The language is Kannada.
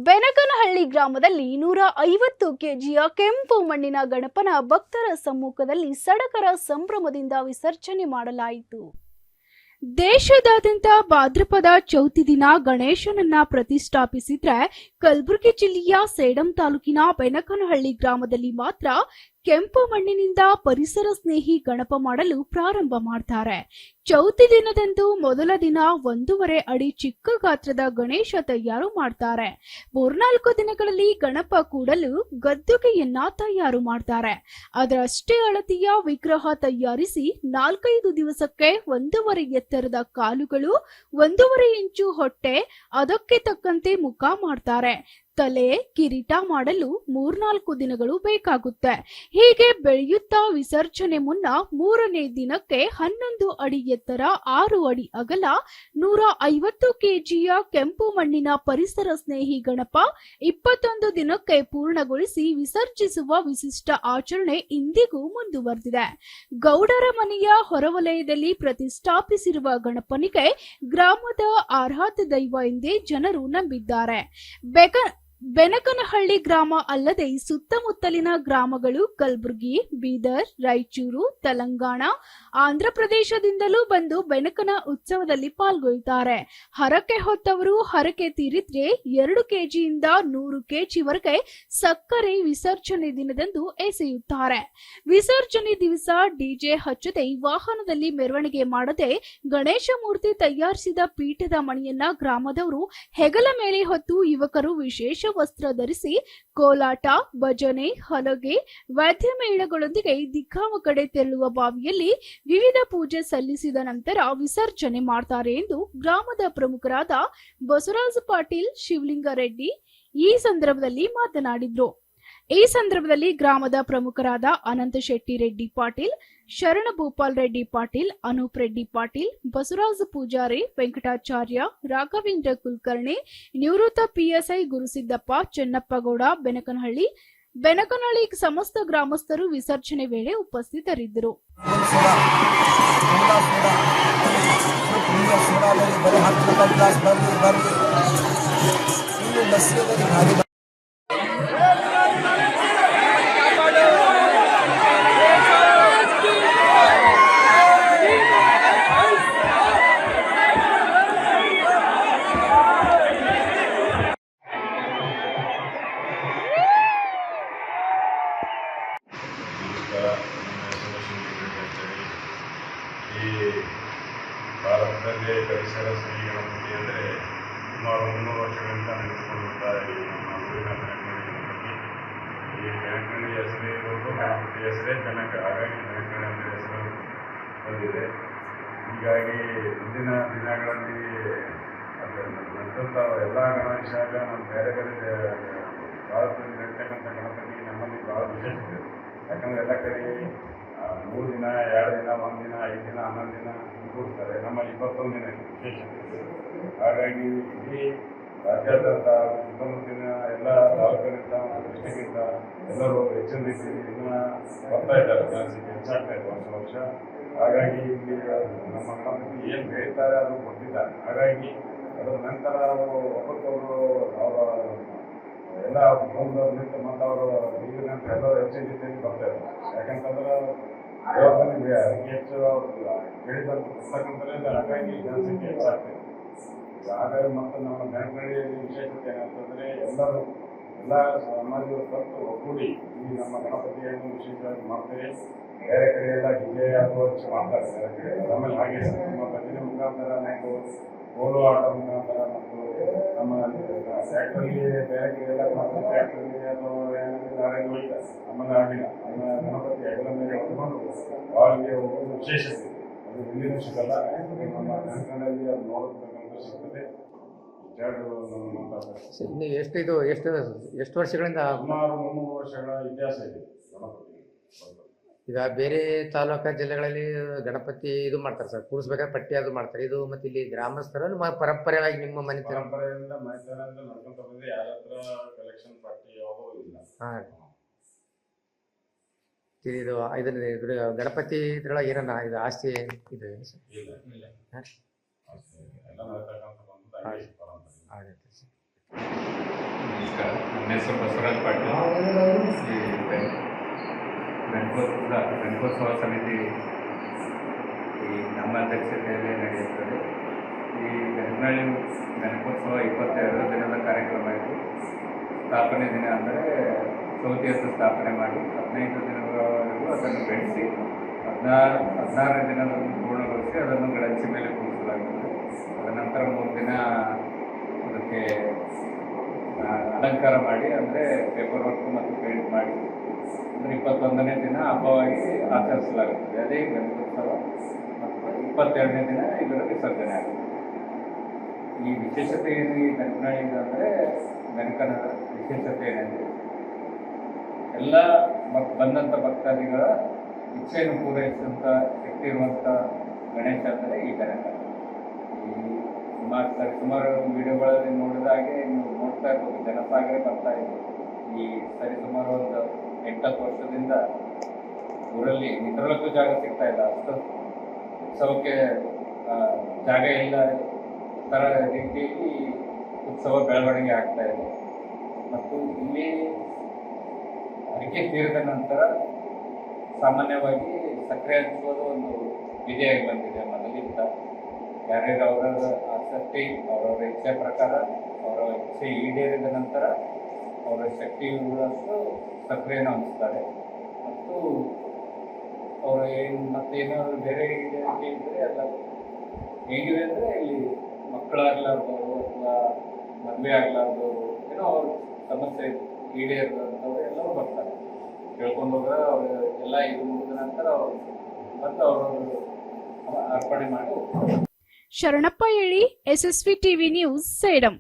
ಬೆನಕನಹಳ್ಳಿ ಗ್ರಾಮದಲ್ಲಿ 150 ಕೆಜಿಯ ಕೆಂಪು ಮಣ್ಣಿನ ಗಣಪನ ಭಕ್ತರ ಸಮ್ಮುಖದಲ್ಲಿ ಸಡಗರ ಸಂಭ್ರಮದಿಂದ ವಿಸರ್ಜನೆ ಮಾಡಲಾಯಿತು. ದೇಶದಾದ್ಯಂತ ಭಾದ್ರಪದ ಚೌತಿ ದಿನ ಗಣೇಶನನ್ನ ಪ್ರತಿಷ್ಠಾಪಿಸಿದ್ರೆ ಕಲಬುರಗಿ ಜಿಲ್ಲೆಯ ಸೇಡಂ ತಾಲೂಕಿನ ಬೆನಕನಹಳ್ಳಿ ಗ್ರಾಮದಲ್ಲಿ ಮಾತ್ರ ಕೆಂಪು ಮಣ್ಣಿನಿಂದ ಪರಿಸರ ಸ್ನೇಹಿ ಗಣಪ ಮಾಡಲು ಪ್ರಾರಂಭ ಮಾಡ್ತಾರೆ. ಚೌತಿ ದಿನದಂದು ಮೊದಲ ದಿನ 1.5 ಅಡಿ ಚಿಕ್ಕ ಗಾತ್ರದ ಗಣೇಶ ತಯಾರು ಮಾಡ್ತಾರೆ. 3-4 ದಿನಗಳಲ್ಲಿ ಗಣಪ ಕೂಡಲು ಗದ್ದುಗೆಯನ್ನ ತಯಾರು ಮಾಡ್ತಾರೆ. ಅದರಷ್ಟೇ ಅಳತೆಯ ವಿಗ್ರಹ ತಯಾರಿಸಿ 4-5 ದಿವಸಕ್ಕೆ 1.5 ಎತ್ತರದ ಕಾಲುಗಳು, 1.5 ಇಂಚು ಹೊಟ್ಟೆ, ಅದಕ್ಕೆ ತಕ್ಕಂತೆ ಮುಖ ಮಾಡ್ತಾರೆ. ತಲೆ, ಕಿರೀಟ ಮಾಡಲು 3-4 ದಿನಗಳು ಬೇಕಾಗುತ್ತೆ. ಹೀಗೆ ಬೆಳೆಯುತ್ತಾ ವಿಸರ್ಜನೆ ಮುನ್ನ 3ನೇ ದಿನಕ್ಕೆ 11 ಅಡಿ ಎತ್ತರ, 6 ಅಡಿ ಅಗಲ, 150 ಕೆಜಿಯ ಕೆಂಪು ಮಣ್ಣಿನ ಪರಿಸರ ಸ್ನೇಹಿ ಗಣಪ 21 ದಿನಕ್ಕೆ ಪೂರ್ಣಗೊಳಿಸಿ ವಿಸರ್ಜಿಸುವ ವಿಶಿಷ್ಟ ಆಚರಣೆ ಇಂದಿಗೂ ಮುಂದುವರೆದಿದೆ. ಗೌಡರ ಮನೆಯ ಹೊರವಲಯದಲ್ಲಿ ಪ್ರತಿಷ್ಠಾಪಿಸಿರುವ ಗಣಪನಿಗೆ ಗ್ರಾಮದ ಆರಾಧ್ಯ ದೈವ ಎಂದೇ ಜನರು ನಂಬಿದ್ದಾರೆ. ಬೆನಕನಹಳ್ಳಿ ಗ್ರಾಮ ಅಲ್ಲದೆ ಸುತ್ತಮುತ್ತಲಿನ ಗ್ರಾಮಗಳು ಕಲಬುರಗಿ, ಬೀದರ್, ರಾಯಚೂರು, ತೆಲಂಗಾಣ, ಆಂಧ್ರಪ್ರದೇಶದಿಂದಲೂ ಬಂದು ಬೆನಕನ ಉತ್ಸವದಲ್ಲಿ ಪಾಲ್ಗೊಳ್ಳುತ್ತಾರೆ. ಹರಕೆ ಹೊತ್ತವರು ಹರಕೆ ತೀರಿದ್ರೆ 2 ಕೆಜಿಯಿಂದ 100 ಕೆಜಿವರೆಗೆ ಸಕ್ಕರೆ ವಿಸರ್ಜನೆ ದಿನದಂದು ಎಸೆಯುತ್ತಾರೆ. ವಿಸರ್ಜನೆ ದಿವಸ ಡಿಜೆ ಹಚ್ಚದೆ ವಾಹನದಲ್ಲಿ ಮೆರವಣಿಗೆ ಮಾಡದೆ ಗಣೇಶ ಮೂರ್ತಿ ತಯಾರಿಸಿದ ಪೀಠದ ಮಣಿಯನ್ನ ಗ್ರಾಮದವರು ಹೆಗಲ ಮೇಲೆ ಹೊತ್ತು ಯುವಕರು ವಿಶೇಷ ವಸ್ತ್ರ ಧರಿಸಿ ಕೋಲಾಟ, ಭಜನೆ, ಹಲಗೆ, ವಾದ್ಯ ಮೇಳಗಳೊಂದಿಗೆ ದಿಕ್ಕಾವ ಕಡೆ ತೆರಳುವ ಬಾವಿಯಲ್ಲಿ ವಿವಿಧ ಪೂಜೆ ಸಲ್ಲಿಸಿದ ನಂತರ ವಿಸರ್ಜನೆ ಮಾಡ್ತಾರೆ ಎಂದು ಗ್ರಾಮದ ಪ್ರಮುಖರಾದ ಬಸವರಾಜ ಪಾಟೀಲ್, ಶಿವಲಿಂಗಾರೆಡ್ಡಿ ಈ ಸಂದರ್ಭದಲ್ಲಿ ಮಾತನಾಡಿದ್ರು. ಈ ಸಂದರ್ಭದಲ್ಲಿ ಗ್ರಾಮದ ಪ್ರಮುಖರಾದ ಅನಂತ ಶೆಟ್ಟಿ ರೆಡ್ಡಿ ಪಾಟೀಲ್, ಶರಣ ಭೂಪಾಲ್ ರೆಡ್ಡಿ ಪಾಟೀಲ್, ಅನೂಪ್ ರೆಡ್ಡಿ ಪಾಟೀಲ್, ಬಸವರಾಜ ಪೂಜಾರಿ, ವೆಂಕಟಾಚಾರ್ಯ, ರಾಘವೇಂದ್ರ ಕುಲಕರ್ಣಿ, ನಿವೃತ್ತ ಪಿಎಸ್ಐ ಗುರುಸಿದ್ದಪ್ಪ, ಚೆನ್ನಪ್ಪಗೌಡ, ಬೆನಕನಹಳ್ಳಿ ಸಮಸ್ತ ಗ್ರಾಮಸ್ಥರು ವಿಸರ್ಜನೆ ವೇಳೆ ಉಪಸ್ಥಿತರಿದ್ದರು. ಈ ಭಾರತದಲ್ಲಿ ಪರಿಸರ ಸ್ನೇಹಿ ಗಣಪತಿ ಅಂದರೆ ಸುಮಾರು 300 ವರ್ಷಗಳಿಂದ ನಡೆದುಕೊಂಡಂಥ ಈ ನಮ್ಮ ಊರಿನ ಬೆನಕನಹಳ್ಳಿ ಗಣಪತಿ. ಈ ಬೆನಕನಹಳ್ಳಿ ಹೆಸರೇ ಇರೋದು ಗಣಪತಿ ಹೆಸರೇ ಬೆನಕ, ಹಾಗಾಗಿ ಬೆನಕನಹಳ್ಳಿ ಅಂದರೆ ಹೆಸರು ಬಂದಿದೆ. ಹೀಗಾಗಿ ಮುಂದಿನ ದಿನಗಳಲ್ಲಿ ನಡೆದಂಥ ಎಲ್ಲ ಗಣೇಶಾಗ ನಮ್ಮ ಬೇರೆ ಭಾರತದಲ್ಲಿ ನಡೀತಕ್ಕಂಥ ಗಣಪತಿ ನಮ್ಮಲ್ಲಿ ಭಾಳ ವಿಶೇಷ ಇದೆ. ಯಾಕಂದರೆ ಎಲ್ಲ ಕಡೆ 3 ದಿನ, 2 ದಿನ, 1 ದಿನ, 5 ದಿನ, 11 ದಿನ ಕೂಡ್ತಾರೆ. ನಮ್ಮಲ್ಲಿ 21 ದಿನ ವಿಶೇಷ. ಹಾಗಾಗಿ ಇಡೀ ರಾಜ್ಯಾದ್ಯಂತ ಸುತ್ತಮುತ್ತಲಿನ ಎಲ್ಲ ತಾಲೂಕಿನಿಂದ ಮತ್ತು ಡಿಸ್ಟಿಕ್ಕಿಂದ ಎಲ್ಲರೂ ಹೆಚ್ಚಿನ ರೀತಿಯಲ್ಲಿ ಇನ್ನೂ ಬರ್ತಾ ಇದ್ದಾರೆ. ಜನಸಂಖ್ಯೆ ಹೆಚ್ಚಾಗ್ತಾ ಇದೆ ವರ್ಷ. ಹಾಗಾಗಿ ಇಲ್ಲಿ ನಮ್ಮ ಗಣಪತಿ ಏನು ಬೆಳೀತಾರೆ ಅದು ಕೊಟ್ಟಿದ್ದಾರೆ. ಹಾಗಾಗಿ ಅದರ ನಂತರ ಅವರು ಒಬ್ಬರಿಗೊಬ್ಬರು ಅವರ ಎಲ್ಲ ಕುಟುಂಬದವ್ರು ನಿಂತು ಮತ್ತು ಅವರು ಈಗ ನಂತರ ಎಲ್ಲರೂ ಹೆಚ್ಚಿನ ರೀತಿಯಲ್ಲಿ ಬರ್ತಾ ಇದ್ದಾರೆ. ಯಾಕಂತಂದ್ರೆ ದೇವಸ್ಥಾನಕ್ಕೆ ಅದಕ್ಕೆ ಹೆಚ್ಚು ಬೆಳೀತಕ್ಕಂಥದ್ರಿಂದ ಹಾಗಾಗಿ ಜನಸಂಖ್ಯೆ ಹೆಚ್ಚಾಗ್ತದೆ. ಹಾಗಾಗಿ ಮತ್ತು ನಮ್ಮ ಬೆನಕನಹಳ್ಳಿಯಲ್ಲಿ ವಿಶೇಷತೆ ಏನಂತಂದರೆ ಎಲ್ಲ ಸಮಾಜದ ಕಟ್ಟು ಒಗ್ಗೂಡಿ ಈ ನಮ್ಮ ಗಣಪತಿಯನ್ನು ವಿಶೇಷವಾಗಿ ಮಾಡ್ತೇವೆ. ಬೇರೆ ಕಡೆ ಎಲ್ಲ ಡಿಜೆ ಅಥವಾ ಮಾಡ್ತಾರೆ ಬೇರೆ ಕಡೆ. ಆಮೇಲೆ ಹಾಗೆ ನಮ್ಮ ಭಜನೆ ಮುಖಾಂತರ ನಾವು ಕೋಲು ಆಟ ಮುಖಾಂತರ ಮತ್ತು ನಮ್ಮ ಟ್ಯಾಕ್ಟ್ರಲ್ಲಿ ಬೇರೆ ಕಡೆ ಎಲ್ಲ ಮಾಡ್ತಾರೆ. ಟ್ಯಾಕ್ಟ್ರಲ್ಲಿ ಅಥವಾ ಏನಾದರೂ ಹೋಗ್ತಾರೆ. ಆಮೇಲೆ ಆಗಿಲ್ಲ ನಮ್ಮ ಗಣಪತಿ ಹೆಗಲ ಮೇಲೆ ಹೊತ್ಕೊಂಡು ಅವರಿಗೆ ಒಂದು ವಿಶೇಷತೆ ಅದು ಎಲ್ಲಿನೂ ಸಿಗಲ್ಲ. ನಮ್ಮ ಬೆನಕನಹಳ್ಳಿ ಅದು ನೋಡತಕ್ಕಂಥ ಸಿಗ್ತದೆ. ನೀವು ಎಷ್ಟು ವರ್ಷಗಳಿಂದ? ಸುಮಾರು 300 ವರ್ಷಗಳ ಇತಿಹಾಸ ಇದೆ ಗಣಪತಿ. ಈಗ ಬೇರೆ ತಾಲೂಕಾ ಜಿಲ್ಲೆಗಳಲ್ಲಿ ಗಣಪತಿ ಇದು ಮಾಡ್ತಾರೆ ಸರ್, ಕೂರಿಸ್ಬೇಕಾದ್ರೆ ಪಟ್ಟಿ ಅದು ಮಾಡ್ತಾರೆ. ಇದು ಮತ್ತೆ ಇಲ್ಲಿ ಗ್ರಾಮಸ್ಥರು ಪರಂಪರೆಯಾಗಿ ನಿಮ್ಮ ಪರಂಪರೆಯಿಂದ ಮನೆತನದಿಂದ ನಡ್ಕೊಂತ ಬಂದ್ರೆ ಯಾರ ಹತ್ರ ಕಲೆಕ್ಷನ್ ಪಟ್ಟಿ ಯಾವುದೂ ಇಲ್ಲ. ಹಾಂ, ಇದು ಗಣಪತಿ ಇದ್ರೊಳಗೆ ಏನನ್ನ ಇದು ಆಸ್ತಿ ಇದೆ ಇಲ್ಲ ಎಲ್ಲ ನಡ್ತಕ್ಕಂಥ ಪರಂಪರೆ. ನಮಸ್ಕಾರ. ನನ್ನ ಹೆಸರು ಬಸವರಾಜ್ ಪಾಟೀಲ್. ಈ ಗಣಕೋತ್ಸವ ಸಮಿತಿ ಈ ನಮ್ಮ ಅಧ್ಯಕ್ಷತೆಯಲ್ಲಿ ನಡೆಯುತ್ತದೆ. ಈ ಗಣಪನಹಳ್ಳಿ ಗಣಕೋತ್ಸವ 22 ದಿನದ ಕಾರ್ಯಕ್ರಮ ಇದು. ಸ್ಥಾಪನೆ ದಿನ ಅಂದರೆ ಚೌತಿಯತ್ತು ಸ್ಥಾಪನೆ ಮಾಡಿ 15 ದಿನಗಳವರೆಗೂ ಅದನ್ನು ಬೆಳೆಸಿ 16 ದಿನವನ್ನು ಪೂರ್ಣಗೊಳಿಸಿ ಅದನ್ನು ಗಣಚಿ ಮೇಲೆ ಕೂರಿಸಲಾಗುತ್ತದೆ. ತದನಂತರ 3 ದಿನ ಅದಕ್ಕೆ ಅಲಂಕಾರ ಮಾಡಿ, ಅಂದರೆ ಪೇಪರ್ ವರ್ಕ್ ಮತ್ತು ಪೇಂಟ್ ಮಾಡಿ, ಅಂದರೆ 21ನೇ ದಿನ ಹಬ್ಬವಾಗಿ ಆಚರಿಸಲಾಗುತ್ತದೆ. ಅದೇ ಗಣಕೋತ್ಸವ. ಮತ್ತು 22ನೇ ದಿನ ಇದರ ವಿಸರ್ಜನೆ ಆಗುತ್ತೆ. ಈ ವಿಶೇಷತೆ ಏನು ಈ ಗಣಪನಹಳ್ಳಿದು ಅಂದರೆ, ಗಣಕನ ವಿಶೇಷತೆ ಏನೆಂದರೆ ಎಲ್ಲ ಬಂದಂಥ ಭಕ್ತಾದಿಗಳ ಇಚ್ಛೆಯನ್ನು ಪೂರೈಸಿದಂಥ ಶಕ್ತಿ ಇರುವಂಥ ಗಣೇಶ ಅಂದರೆ ಈ ಗಣಕ. ಈ ಸುಮಾರು ವಿಡಿಯೋಗಳಲ್ಲಿ ನೋಡಿದ ಹಾಗೆ ನೀವು ನೋಡ್ತಾ ಇರ್ಬೋದು, ಜನಸಾಗರ ಬರ್ತಾ ಇದೆ. ಈ ಸರಿಸುಮಾರು ಒಂದು 8-10 ವರ್ಷದಿಂದ ಊರಲ್ಲಿ ನಿದ್ರೊಳಕ್ಕೂ ಜಾಗ ಸಿಗ್ತಾ ಇಲ್ಲ, ಅಷ್ಟು ಉತ್ಸವಕ್ಕೆ ಜಾಗ ಇಲ್ಲ ಥರ ರೀತಿಯಲ್ಲಿ ಉತ್ಸವ ಬೆಳವಣಿಗೆ ಆಗ್ತಾ ಇದೆ. ಮತ್ತು ಇಲ್ಲಿ ಅರಿಕೆ ತೀರಿದ ನಂತರ ಸಾಮಾನ್ಯವಾಗಿ ಸಕ್ಕರೆ ಹಂಚುವುದು ಒಂದು ವಿಧಿಯಾಗಿ ಬಂದಿದೆ ಮೊದಲಿಂದ. ಯಾರ್ಯಾರು ಅವರ ಆಸಕ್ತಿ, ಅವರವರ ಇಚ್ಛೆ ಪ್ರಕಾರ, ಅವರ ಇಚ್ಛೆ ಈಡೇರಿದ ನಂತರ ಅವರ ಶಕ್ತಿ ಇರುವಷ್ಟು ಸಕ್ಕರೆಯನ್ನು ಹಂಚ್ತಾರೆ. ಮತ್ತು ಅವರು ಮತ್ತೇನಾದ್ರು ಬೇರೆ ಈಡೇರಿಕೆ ಇದ್ದರೆ ಎಲ್ಲ ಹೇಗಿವೆ ಅಂದರೆ, ಇಲ್ಲಿ ಮಕ್ಕಳಾಗಲಾರ್ದವರು ಅಥವಾ ಮದುವೆ ಆಗಲಾರ್ದವರು, ಏನೋ ಅವ್ರ ಸಮಸ್ಯೆ ಈಡೇರಿದಂಥವ್ರು ಎಲ್ಲರೂ ಬರ್ತಾರೆ. ಕೇಳ್ಕೊಂಡು ಹೋದ್ರೆ ಅವರು ಎಲ್ಲ ಇದು ಮುಗಿದ ನಂತರ ಅವರು ಬಂದು ಅವರು ಅರ್ಪಣೆ ಮಾಡಿ. ಶರಣಪ್ಪ ಹೇಳಿ, SSV TV ನ್ಯೂಸ್, ಸೇಡಂ.